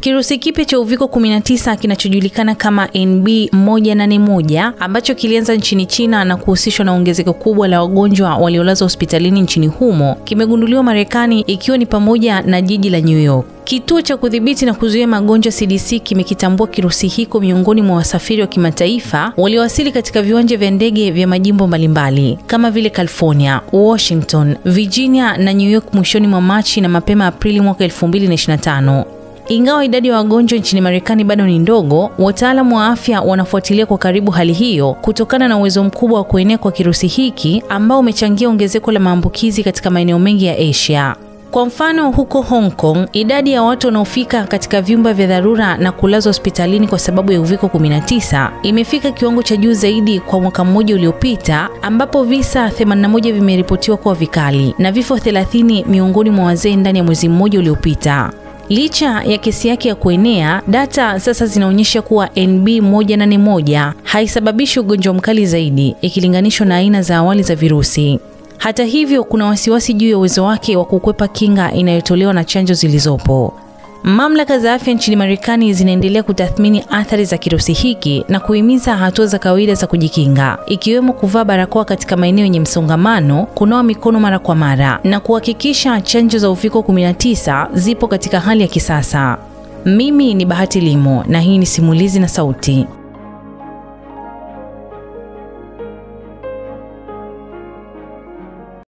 Kirusi kipya cha uviko 19 kinachojulikana kama NB181 ambacho kilianza nchini China na kuhusishwa na ongezeko kubwa la wagonjwa waliolazwa hospitalini nchini humo kimegunduliwa Marekani, ikiwa ni pamoja na jiji la New York. Kituo cha kudhibiti na kuzuia magonjwa CDC kimekitambua kirusi hiko miongoni mwa wasafiri wa kimataifa waliowasili katika viwanja vya ndege vya majimbo mbalimbali kama vile California, Washington, Virginia na New York mwishoni mwa Machi na mapema Aprili mwaka 2025. Ingawa idadi ya wagonjwa nchini Marekani bado ni ndogo, wataalamu wa afya wanafuatilia kwa karibu hali hiyo kutokana na uwezo mkubwa wa kuenea kwa kirusi hiki ambao umechangia ongezeko la maambukizi katika maeneo mengi ya Asia. Kwa mfano, huko Hong Kong, idadi ya watu wanaofika katika vyumba vya dharura na kulazwa hospitalini kwa sababu ya uviko 19 imefika kiwango cha juu zaidi kwa mwaka mmoja uliopita, ambapo visa 81 vimeripotiwa kuwa vikali na vifo 30 miongoni mwa wazee ndani ya mwezi mmoja uliopita. Licha ya kesi yake ya kuenea, data sasa zinaonyesha kuwa NB181 haisababishi ugonjwa mkali zaidi ikilinganishwa na aina za awali za virusi. Hata hivyo, kuna wasiwasi juu ya uwezo wake wa kukwepa kinga inayotolewa na chanjo zilizopo. Mamlaka za afya nchini Marekani zinaendelea kutathmini athari za kirusi hiki na kuhimiza hatua za kawaida za kujikinga, ikiwemo kuvaa barakoa katika maeneo yenye msongamano, kunawa mikono mara kwa mara na kuhakikisha chanjo za uviko 19 zipo katika hali ya kisasa. Mimi ni Bahati Limo na hii ni Simulizi na Sauti.